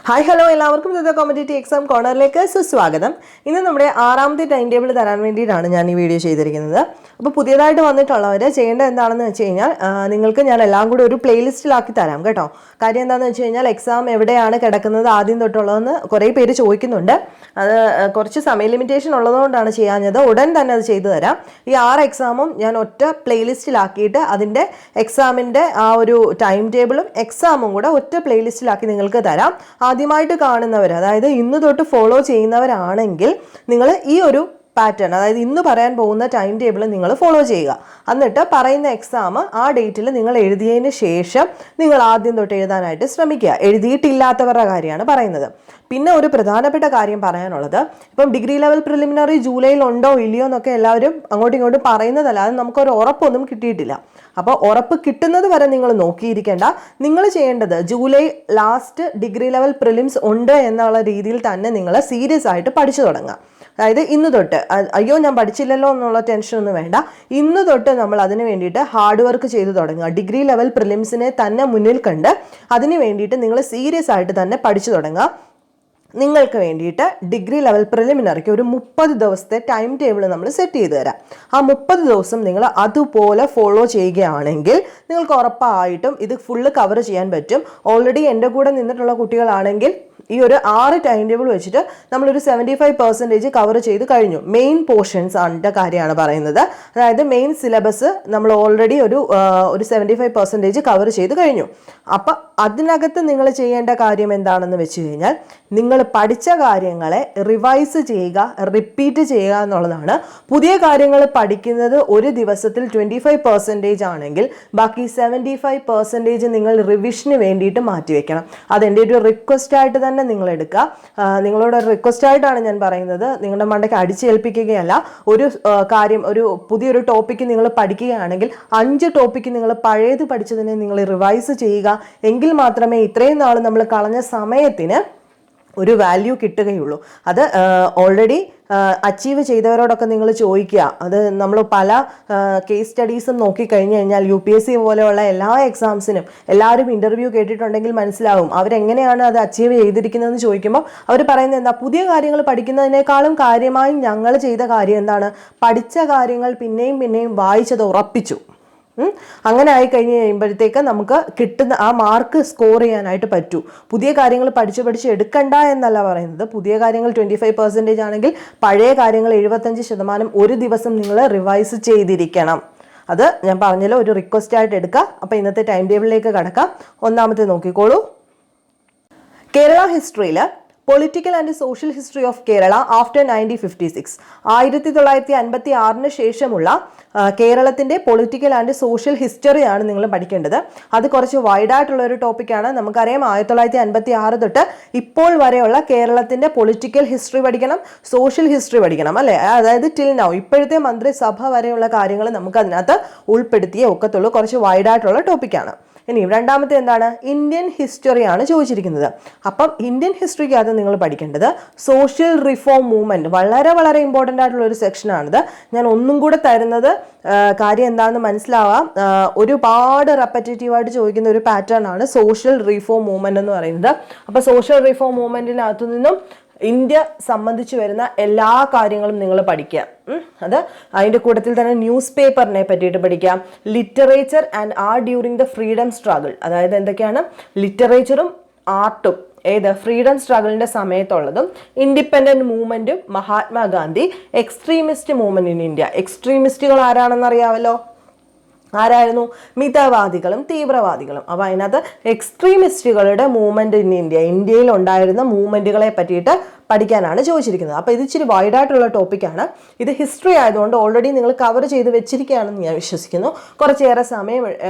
Hi hello എല്ലാവർക്കും ഇന്നത്തെ competitive exam കോർണറിലേക്ക് സുസ്വാഗതം. ഇന്ന് നമ്മുടെ 6ാമത്തെ ടൈം ടേബിൾ തരാൻ വേണ്ടിയിട്ടാണ് ഞാൻ ഈ വീഡിയോ ചെയ്തിരിക്കുന്നത്. അപ്പോൾ പുതിയതായിട്ട് വന്നിട്ടുള്ളവർ ചെയ്യേണ്ടത് എന്താണെന്ന് വെച്ച് കഴിഞ്ഞാൽ നിങ്ങൾക്ക് ഞാൻ എല്ലാം കൂടി ഒരു പ്ലേലിസ്റ്റിലാക്കി തരാം കേട്ടോ. കാര്യം എന്താണെന്ന് വെച്ച് കഴിഞ്ഞാൽ എക്സാം എവിടെയാണ് കിടക്കുന്നത് ആദ്യം തൊട്ടുള്ളതെന്ന് കുറേ പേര് ചോദിക്കുന്നുണ്ട്. അത് കുറച്ച് സമയ ലിമിറ്റേഷൻ ഉള്ളതുകൊണ്ടാണ് ചെയ്യാഞ്ഞത്. ഉടൻ തന്നെ അത് ചെയ്തു തരാം. ഈ 6 എക്സാമും ഞാൻ ഒറ്റ പ്ലേലിസ്റ്റിലാക്കിയിട്ട് അതിൻ്റെ എക്സാമിൻ്റെ ആ ഒരു ടൈം ടേബിളും എക്സാമും കൂടെ ഒറ്റ പ്ലേലിസ്റ്റിലാക്കി നിങ്ങൾക്ക് തരാം. ആദ്യമായിട്ട് കാണുന്നവർ, അതായത് ഇന്ന് തൊട്ട് ഫോളോ ചെയ്യുന്നവരാണെങ്കിൽ നിങ്ങൾ ഈ ഒരു പാറ്റേൺ, അതായത് ഇന്ന് പറയാൻ പോകുന്ന ടൈം ടേബിൾ നിങ്ങൾ ഫോളോ ചെയ്യുക. എന്നിട്ട് പറയുന്ന എക്സാം ആ ഡേറ്റിൽ നിങ്ങൾ എഴുതിയതിന് ശേഷം നിങ്ങൾ ആദ്യം തൊട്ട് എഴുതാനായിട്ട് ശ്രമിക്കുക. എഴുതിയിട്ടില്ലാത്തവരുടെ കാര്യമാണ് പറയുന്നത്. പിന്നെ ഒരു പ്രധാനപ്പെട്ട കാര്യം പറയാനുള്ളത്, ഇപ്പം ഡിഗ്രി ലെവൽ പ്രിലിമിനറി ജൂലൈയിൽ ഉണ്ടോ ഇല്ലയോ എന്നൊക്കെ എല്ലാവരും അങ്ങോട്ടും ഇങ്ങോട്ടും പറയുന്നതല്ല, അത് നമുക്കൊരു ഉറപ്പൊന്നും കിട്ടിയിട്ടില്ല. അപ്പോൾ ഉറപ്പ് കിട്ടുന്നത് വരെ നിങ്ങൾ നോക്കിയിരിക്കേണ്ട. നിങ്ങൾ ചെയ്യേണ്ടത് July last degree level prelims ഉണ്ട് എന്നുള്ള രീതിയിൽ തന്നെ നിങ്ങൾ സീരിയസ് ആയിട്ട് പഠിച്ചു തുടങ്ങുക. അതായത് ഇന്ന് തൊട്ട്, അയ്യോ ഞാൻ പഠിച്ചില്ലല്ലോ എന്നുള്ള ടെൻഷനൊന്നും വേണ്ട. ഇന്ന് തൊട്ട് നമ്മൾ അതിന് വേണ്ടിയിട്ട് ഹാർഡ് വർക്ക് ചെയ്ത് തുടങ്ങുക. ഡിഗ്രി ലെവൽ പ്രിലിംസിനെ തന്നെ മുന്നിൽ കണ്ട് അതിന് വേണ്ടിയിട്ട് നിങ്ങൾ സീരിയസ് ആയിട്ട് തന്നെ പഠിച്ചു തുടങ്ങുക. നിങ്ങൾക്ക് വേണ്ടിയിട്ട് ഡിഗ്രി ലെവൽ പ്രിലിമിനറിക്ക് ഒരു 30 ദിവസത്തെ ടൈം ടേബിൾ നമ്മൾ സെറ്റ് ചെയ്ത് തരാം. ആ 30 ദിവസം നിങ്ങൾ അതുപോലെ ഫോളോ ചെയ്യുകയാണെങ്കിൽ നിങ്ങൾക്ക് ഉറപ്പായിട്ടും ഇത് ഫുള്ള് കവർ ചെയ്യാൻ പറ്റും. ഓൾറെഡി എൻ്റെ കൂടെ നിന്നിട്ടുള്ള കുട്ടികളാണെങ്കിൽ ഈ ഒരു 6 ടൈം ടേബിൾ വെച്ചിട്ട് നമ്മളൊരു 75% കവർ ചെയ്ത് കഴിഞ്ഞു. മെയിൻ പോർഷൻസ് ആണ് കാര്യമാണ് പറയുന്നത്. അതായത് മെയിൻ സിലബസ് നമ്മൾ ഓൾറെഡി ഒരു 75% കവർ ചെയ്ത് കഴിഞ്ഞു. അപ്പം അതിനകത്ത് നിങ്ങൾ ചെയ്യേണ്ട കാര്യം എന്താണെന്ന് വെച്ച് കഴിഞ്ഞാൽ, നിങ്ങൾ പഠിച്ച കാര്യങ്ങളെ റിവൈസ് ചെയ്യുക, റിപ്പീറ്റ് ചെയ്യുക എന്നുള്ളതാണ്. പുതിയ കാര്യങ്ങൾ പഠിക്കുന്നത് ഒരു ദിവസത്തിൽ 25% ആണെങ്കിൽ ബാക്കി 75% നിങ്ങൾ റിവിഷന് വേണ്ടിയിട്ട് മാറ്റിവെക്കണം. അതെൻ്റെ ഒരു റിക്വസ്റ്റ് ആയിട്ട് തന്നെ നിങ്ങൾ എടുക്കുക. നിങ്ങളോട് ഒരു റിക്വസ്റ്റ് ആയിട്ടാണ് ഞാൻ പറയുന്നത്. നിങ്ങളുടെ മണ്ടയ്ക്ക് അടിച്ചേൽപ്പിക്കുകയല്ല. ഒരു കാര്യം, ഒരു പുതിയൊരു ടോപ്പിക്ക് നിങ്ങൾ പഠിക്കുകയാണെങ്കിൽ 5 ടോപ്പിക്ക് നിങ്ങൾ പഴയത് പഠിച്ചതിനെ നിങ്ങൾ റിവൈസ് ചെയ്യുക. എങ്കിൽ മാത്രമേ ഇത്രയും നാൾ നമ്മൾ കളഞ്ഞ സമയത്തിന് ഒരു വാല്യൂ കിട്ടുകയുള്ളൂ. അത് ഓൾറെഡി അച്ചീവ് ചെയ്തവരോടൊക്കെ നിങ്ങൾ ചോദിക്കുക. അത് നമ്മൾ പല കേസ് സ്റ്റഡീസും നോക്കിക്കഴിഞ്ഞ് കഴിഞ്ഞാൽ UPSC പോലെയുള്ള എല്ലാ എക്സാംസിനും എല്ലാവരും ഇൻ്റർവ്യൂ കേട്ടിട്ടുണ്ടെങ്കിൽ മനസ്സിലാവും അവരെങ്ങനെയാണ് അത് അച്ചീവ് ചെയ്തിരിക്കുന്നതെന്ന് ചോദിക്കുമ്പോൾ അവർ പറയുന്നത് എന്താ, പുതിയ കാര്യങ്ങൾ പഠിക്കുന്നതിനേക്കാളും കാര്യമായി ഞങ്ങൾ ചെയ്ത കാര്യം എന്താണ്, പഠിച്ച കാര്യങ്ങൾ പിന്നെയും പിന്നെയും വായിച്ചത് ഉറപ്പിച്ചു. അങ്ങനെ ആയി കഴിഞ്ഞ് കഴിയുമ്പോഴത്തേക്ക് നമുക്ക് കിട്ടുന്ന ആ മാർക്ക് സ്കോർ ചെയ്യാനായിട്ട് പറ്റൂ. പുതിയ കാര്യങ്ങൾ പഠിച്ച് എടുക്കണ്ട എന്നല്ല പറയുന്നത്. പുതിയ കാര്യങ്ങൾ 25% ആണെങ്കിൽ പഴയ കാര്യങ്ങൾ 75% ഒരു ദിവസം നിങ്ങൾ റിവൈസ് ചെയ്തിരിക്കണം. അത് ഞാൻ പറഞ്ഞല്ലോ, ഒരു റിക്വസ്റ്റ് ആയിട്ട് എടുക്കുക. അപ്പോൾ ഇന്നത്തെ ടൈം ടേബിളിലേക്ക് കടക്കാം. ഒന്നാമത്തെ നോക്കിക്കോളൂ. കേരള ഹിസ്റ്ററിയിൽ political and social history of Kerala after 1956, 1956 ശേഷമുള്ള കേരളത്തിൻ്റെ പൊളിറ്റിക്കൽ ആൻഡ് സോഷ്യൽ ഹിസ്റ്ററിയാണ് നിങ്ങൾ പഠിക്കേണ്ടത്. അത് കുറച്ച് വൈഡായിട്ടുള്ള ഒരു ടോപ്പിക്കാണ്. നമുക്കറിയാം 1956 തൊട്ട് ഇപ്പോൾ വരെയുള്ള കേരളത്തിൻ്റെ പൊളിറ്റിക്കൽ ഹിസ്റ്ററി പഠിക്കണം, സോഷ്യൽ ഹിസ്റ്ററി പഠിക്കണം, അല്ലേ? അതായത് ടിൽ നൗ, ഇപ്പോഴത്തെ മന്ത്രിസഭ വരെയുള്ള കാര്യങ്ങൾ നമുക്ക് അതിനകത്ത് ഉൾപ്പെടുത്തിയേ ഒക്കത്തുള്ളൂ. കുറച്ച് വൈഡായിട്ടുള്ള ടോപ്പിക്കാണ്. ഇനി രണ്ടാമത്തെ എന്താണ്, ഇന്ത്യൻ ഹിസ്റ്ററിയാണ് ചോദിച്ചിരിക്കുന്നത്. അപ്പം ഇന്ത്യൻ ഹിസ്റ്ററിക്കകത്ത് നിങ്ങൾ പഠിക്കേണ്ടത് സോഷ്യൽ റിഫോം മൂവ്മെൻറ്റ്. വളരെ വളരെ ഇമ്പോർട്ടൻ്റ് ആയിട്ടുള്ള ഒരു സെക്ഷനാണിത്. ഞാൻ ഒന്നും കൂടെ തരുന്നത് കാര്യം എന്താണെന്ന് മനസ്സിലാവാം. ഒരുപാട് റെപ്പറ്റേറ്റീവായിട്ട് ചോദിക്കുന്ന ഒരു പാറ്റേൺ ആണ് സോഷ്യൽ റിഫോം മൂവ്മെൻറ്റ് എന്ന് പറയുന്നത്. അപ്പോൾ സോഷ്യൽ റിഫോം മൂവ്മെൻറ്റിനകത്തു നിന്നും ഇന്ത്യ സംബന്ധിച്ച് വരുന്ന എല്ലാ കാര്യങ്ങളും നിങ്ങൾ പഠിക്കുക. അത് അതിൻ്റെ കൂട്ടത്തിൽ തന്നെ ന്യൂസ് പേപ്പറിനെ പറ്റിയിട്ട് പഠിക്കാം. Literature and art during the freedom struggle, അതായത് എന്തൊക്കെയാണ് ലിറ്ററേച്ചറും ആർട്ടും ഏത് ഫ്രീഡം സ്ട്രഗിളിൻ്റെ സമയത്തുള്ളതും, ഇൻഡിപെൻഡൻറ്റ് മൂവ്മെൻറ്റും, Mahatma Gandhi, extremist movement in India. എക്സ്ട്രീമിസ്റ്റുകൾ ആരാണെന്ന് അറിയാമല്ലോ. ആരായിരുന്നു? മിതവാദികളും തീവ്രവാദികളും. അപ്പോൾ അതിനകത്ത് എക്സ്ട്രീമിസ്റ്റുകളുടെ മൂവ്മെൻറ്റ് ഇൻ ഇന്ത്യ, ഇന്ത്യയിൽ ഉണ്ടായിരുന്ന മൂവ്മെൻറ്റുകളെ പറ്റിയിട്ട് പഠിക്കാനാണ് ചോദിച്ചിരിക്കുന്നത്. അപ്പോൾ ഇത് ഇച്ചിരി വൈഡായിട്ടുള്ള ടോപ്പിക്കാണ്. ഇത് ഹിസ്റ്ററി ആയതുകൊണ്ട് ഓൾറെഡി നിങ്ങൾ കവർ ചെയ്ത് വെച്ചിരിക്കുകയാണെന്ന് ഞാൻ വിശ്വസിക്കുന്നു. കുറച്ചേറെ സമയം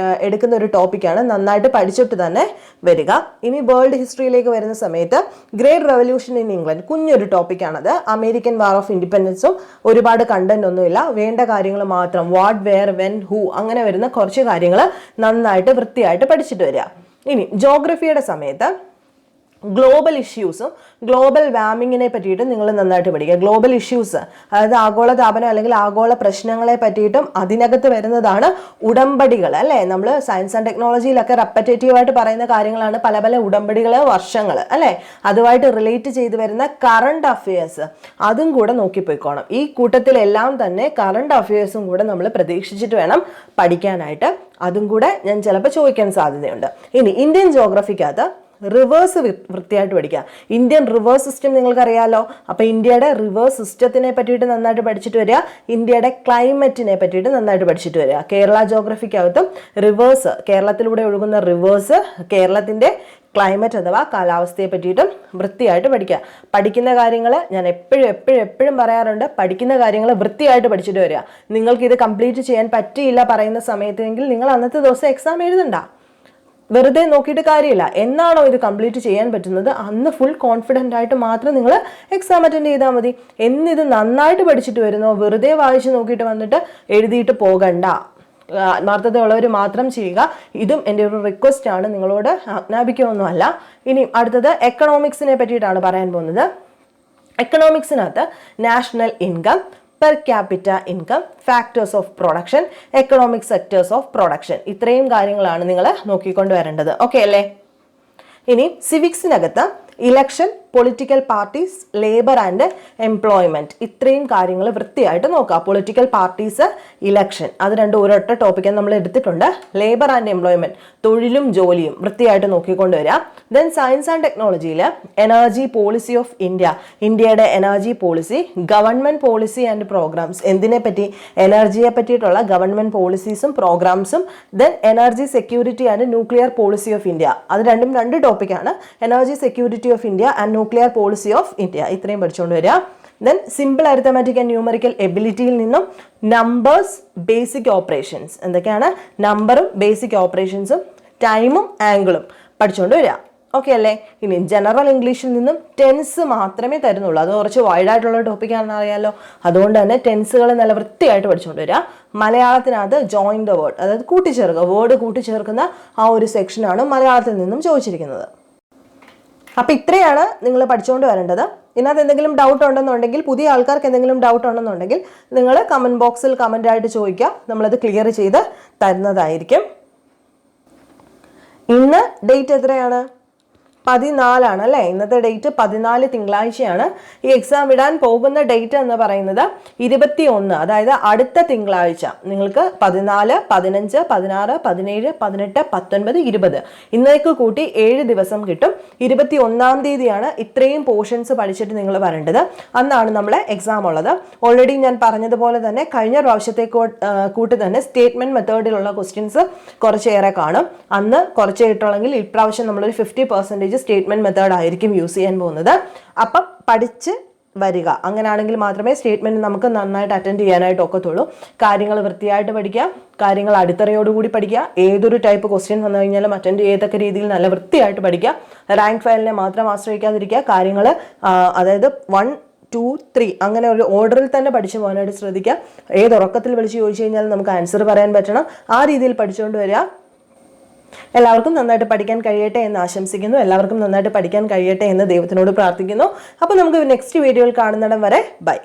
എടുക്കുന്ന ഒരു ടോപ്പിക്കാണ്. നന്നായിട്ട് പഠിച്ചിട്ട് തന്നെ വരിക. ഇനി വേൾഡ് ഹിസ്റ്ററിയിലേക്ക് വരുന്ന സമയത്ത് ഗ്രേറ്റ് റെവല്യൂഷൻ ഇൻ ഇംഗ്ലണ്ട്, കുഞ്ഞൊരു ടോപ്പിക്കാണത്. അമേരിക്കൻ വാർ ഓഫ് ഇൻഡിപെൻഡൻസും ഒരുപാട് കണ്ടന്റ് ഒന്നുമില്ല, വേണ്ട കാര്യങ്ങൾ മാത്രം. വാട്ട്, വെയർ, വെൻ, ഹൂ, അങ്ങനെ വരുന്ന കുറച്ച് കാര്യങ്ങൾ നന്നായിട്ട് വൃത്തിയായിട്ട് പഠിച്ചിട്ട് വരിക. ഇനി ജോഗ്രഫിയുടെ സമയത്ത് ഗ്ലോബൽ ഇഷ്യൂസും ഗ്ലോബൽ വാർമിങ്ങിനെ പറ്റിയിട്ടും നിങ്ങൾ നന്നായിട്ട് പഠിക്കുക. ഗ്ലോബൽ ഇഷ്യൂസ് അതായത് ആഗോള താപനം അല്ലെങ്കിൽ ആഗോള പ്രശ്നങ്ങളെ പറ്റിയിട്ടും അതിനകത്ത് വരുന്നതാണ് ഉടമ്പടികൾ അല്ലേ. നമ്മൾ സയൻസ് ആൻഡ് ടെക്നോളജിയിലൊക്കെ റെപ്പറ്റേറ്റീവായിട്ട് പറയുന്ന കാര്യങ്ങളാണ് പല പല ഉടമ്പടികൾ, വർഷങ്ങൾ അല്ലേ. അതുമായിട്ട് റിലേറ്റ് ചെയ്ത് വരുന്ന കറണ്ട് അഫയേഴ്സ് അതും കൂടെ നോക്കിപ്പോയിക്കോണം. ഈ കൂട്ടത്തിലെല്ലാം തന്നെ കറണ്ട് അഫയേഴ്സും കൂടെ നമ്മൾ പ്രതീക്ഷിച്ചിട്ട് വേണം പഠിക്കാനായിട്ട്. അതും കൂടെ ഞാൻ ചിലപ്പോൾ ചോദിക്കാൻ സാധ്യതയുണ്ട്. ഇനി ഇന്ത്യൻ ജോഗ്രഫിക്കകത്ത് റിവേഴ്സ് വൃത്തിയായിട്ട് പഠിക്കുക. ഇന്ത്യൻ റിവേഴ്സ് സിസ്റ്റം നിങ്ങൾക്കറിയാലോ. അപ്പോൾ ഇന്ത്യയുടെ റിവേഴ്സ് സിസ്റ്റത്തിനെ പറ്റിയിട്ട് നന്നായിട്ട് പഠിച്ചിട്ട് വരിക. ഇന്ത്യയുടെ ക്ലൈമറ്റിനെ പറ്റിയിട്ട് നന്നായിട്ട് പഠിച്ചിട്ട് വരിക. കേരള ജോഗ്രഫിക്കകത്തും റിവേഴ്സ്, കേരളത്തിലൂടെ ഒഴുകുന്ന റിവേഴ്സ്, കേരളത്തിൻ്റെ ക്ലൈമറ്റ് അഥവാ കാലാവസ്ഥയെ പറ്റിയിട്ടും വൃത്തിയായിട്ട് പഠിക്കുക. പഠിക്കുന്ന കാര്യങ്ങൾ ഞാൻ എപ്പോഴും പറയാറുണ്ട്, പഠിക്കുന്ന കാര്യങ്ങൾ വൃത്തിയായിട്ട് പഠിച്ചിട്ട് വരിക. നിങ്ങൾക്കിത് കംപ്ലീറ്റ് ചെയ്യാൻ പറ്റിയില്ല പറയുന്ന സമയത്തെങ്കിൽ നിങ്ങൾ അന്നത്തെ ദിവസം എക്സാം എഴുതണ്ട. വെറുതെ നോക്കിയിട്ട് കാര്യമില്ല. എന്നാണോ ഇത് കംപ്ലീറ്റ് ചെയ്യാൻ പറ്റുന്നത് അന്ന് ഫുൾ കോൺഫിഡൻ്റ് ആയിട്ട് മാത്രം നിങ്ങൾ എക്സാം അറ്റൻഡ് ചെയ്താൽ മതി. എന്നിത് നന്നായിട്ട് പഠിച്ചിട്ട് വരുന്നോ വെറുതെ വായിച്ച് നോക്കിയിട്ട് വന്നിട്ട് എഴുതിയിട്ട് പോകണ്ട. ആത്മാർത്ഥതയുള്ളവർ മാത്രം ചെയ്യുക. ഇതും എൻ്റെ ഒരു റിക്വസ്റ്റ് ആണ്, നിങ്ങളോട് ആജ്ഞാപിക്കുകയൊന്നുമല്ല. ഇനി അടുത്തത് എക്കണോമിക്സിനെ പറ്റിയിട്ടാണ് പറയാൻ പോകുന്നത്. എക്കണോമിക്സിനകത്ത് national income, per capita income, factors of production, economic sectors of production, ഇത്രയും കാര്യങ്ങളാണ് നിങ്ങൾ നോക്കിക്കൊണ്ട് വരേണ്ടത്. ഓക്കെ അല്ലേ. ഇനി സിവിക്സിനകത്ത് election, political parties, labour and employment, ഇത്രയും കാര്യങ്ങൾ വൃത്തിയായിട്ട് നോക്കുക. പൊളിറ്റിക്കൽ പാർട്ടീസ്, ഇലക്ഷൻ, അത് രണ്ടും ഒരൊറ്റ ടോപ്പിക്കാൻ നമ്മൾ എടുത്തിട്ടുണ്ട്. ലേബർ ആൻഡ് എംപ്ലോയ്മെന്റ്, തൊഴിലും ജോലിയും വൃത്തിയായിട്ട് നോക്കിക്കൊണ്ടുവരിക. ദെൻ സയൻസ് ആൻഡ് ടെക്നോളജിയിൽ എനർജി പോളിസി ഓഫ് ഇന്ത്യ, ഇന്ത്യയുടെ energy policy, government policy and programmes, എന്തിനെ പറ്റി, എനർജിയെ പറ്റിയിട്ടുള്ള ഗവൺമെന്റ് പോളിസീസും പ്രോഗ്രാംസും. Then energy security and nuclear policy of India, അത് രണ്ടും രണ്ട് ടോപ്പിക്കാണ്. Energy security of India and nuclear policy of India, ഇത്രയും പഠിച്ചുകൊണ്ട് വരിക. Then simple arithmetic and numerical എബിലിറ്റിയിൽ നിന്നും നമ്പേഴ്സ്, ബേസിക് ഓപ്പറേഷൻസ്, എന്തൊക്കെയാണ് നമ്പറും ബേസിക് ഓപ്പറേഷൻസും ടൈമും ആംഗിളും പഠിച്ചുകൊണ്ട് വരിക. ഓക്കെ അല്ലേ. ഇനി ജനറൽ ഇംഗ്ലീഷിൽ നിന്നും ടെൻസ് മാത്രമേ തരുന്നുള്ളൂ. അത് കുറച്ച് വൈഡായിട്ടുള്ള ടോപ്പിക്കാണെന്ന് അറിയാമല്ലോ. അതുകൊണ്ട് തന്നെ ടെൻസുകൾ നല്ല വൃത്തിയായിട്ട് പഠിച്ചുകൊണ്ട് വരിക. മലയാളത്തിനകത്ത് ജോയിൻ ദ വേർഡ്, അതായത് കൂട്ടിച്ചേർക്കുക, വേർഡ് കൂട്ടിച്ചേർക്കുന്ന ആ ഒരു സെക്ഷനാണ് മലയാളത്തിൽ നിന്നും ചോദിച്ചിരിക്കുന്നത്. അപ്പം ഇത്രയാണ് നിങ്ങൾ പഠിച്ചുകൊണ്ട് വരേണ്ടത്. ഇതിനകത്ത് എന്തെങ്കിലും ഡൗട്ട് ഉണ്ടെന്നുണ്ടെങ്കിൽ, പുതിയ ആൾക്കാർക്ക് എന്തെങ്കിലും ഡൗട്ട് ഉണ്ടെന്നുണ്ടെങ്കിൽ നിങ്ങൾ കമൻറ്റ് ബോക്സിൽ കമൻ്റായിട്ട് ചോദിക്കുക. നമ്മളത് ക്ലിയർ ചെയ്ത് തരുന്നതായിരിക്കും. ഇന്ന് ഡേറ്റ് എത്രയാണ്? 14 അല്ലേ. ഇന്നത്തെ ഡേറ്റ് 14 തിങ്കളാഴ്ചയാണ്. ഈ എക്സാം ഇടാൻ പോകുന്ന ഡേറ്റ് എന്ന് പറയുന്നത് 21, അതായത് അടുത്ത തിങ്കളാഴ്ച. നിങ്ങൾക്ക് 14, 15, 16, 17, 18, 19, 20 ഇന്നേക്ക് കൂട്ടി 7 ദിവസം കിട്ടും. 21-ാം തീയതിയാണ് ഇത്രയും പോർഷൻസ് പഠിച്ചിട്ട് നിങ്ങൾ വരേണ്ടത്. അന്നാണ് നമ്മളെ എക്സാം ഉള്ളത്. ഓൾറെഡി ഞാൻ പറഞ്ഞതുപോലെ തന്നെ കഴിഞ്ഞ പ്രാവശ്യത്തെ കൂട്ടി തന്നെ സ്റ്റേറ്റ്മെന്റ് മെത്തേഡിലുള്ള ക്വസ്റ്റ്യൻസ് കുറച്ചേറെ കാണും. അന്ന് കുറച്ചേ കിട്ടുള്ളെങ്കിൽ ഇപ്രാവശ്യം നമ്മളൊരു 50% സ്റ്റേറ്റ്മെന്റ് മെത്തേഡ് ആയിരിക്കും യൂസ് ചെയ്യാൻ പോകുന്നത്. അപ്പം പഠിച്ച് വരിക. അങ്ങനെയാണെങ്കിൽ മാത്രമേ സ്റ്റേറ്റ്മെന്റ് നമുക്ക് നന്നായിട്ട് അറ്റൻഡ് ചെയ്യാനായിട്ട് ഒക്കത്തുള്ളൂ. കാര്യങ്ങൾ വൃത്തിയായിട്ട് പഠിക്കുക, കാര്യങ്ങൾ അടിത്തറയോടുകൂടി പഠിക്കുക. ഏതൊരു ടൈപ്പ് ക്വസ്റ്റ്യൻ വന്നു കഴിഞ്ഞാലും അറ്റൻഡ് ചെയ്യത്തക്ക രീതിയിൽ നല്ല വൃത്തിയായിട്ട് പഠിക്കുക. റാങ്ക് ഫയലിനെ മാത്രം ആശ്രയിക്കാതിരിക്കുക. കാര്യങ്ങൾ അതായത് 1, 2, 3 അങ്ങനെ ഒരു ഓർഡറിൽ തന്നെ പഠിച്ചു പോകാനായിട്ട് ശ്രദ്ധിക്കുക. ഏതൊറക്കത്തിൽ വിളിച്ച് ചോദിച്ചു കഴിഞ്ഞാൽ നമുക്ക് ആൻസർ പറയാൻ പറ്റണം. ആ രീതിയിൽ പഠിച്ചുകൊണ്ട് വരിക. എല്ലാവർക്കും നന്നായിട്ട് പഠിക്കാൻ കഴിയട്ടെ എന്ന് ആശംസിക്കുന്നു. എല്ലാവർക്കും നന്നായിട്ട് പഠിക്കാൻ കഴിയട്ടെ എന്ന് ദൈവത്തിനോട് പ്രാർത്ഥിക്കുന്നു. അപ്പോൾ നമുക്ക് നെക്സ്റ്റ് വീഡിയോയിൽ കാണുന്നിടം വരെ ബൈ.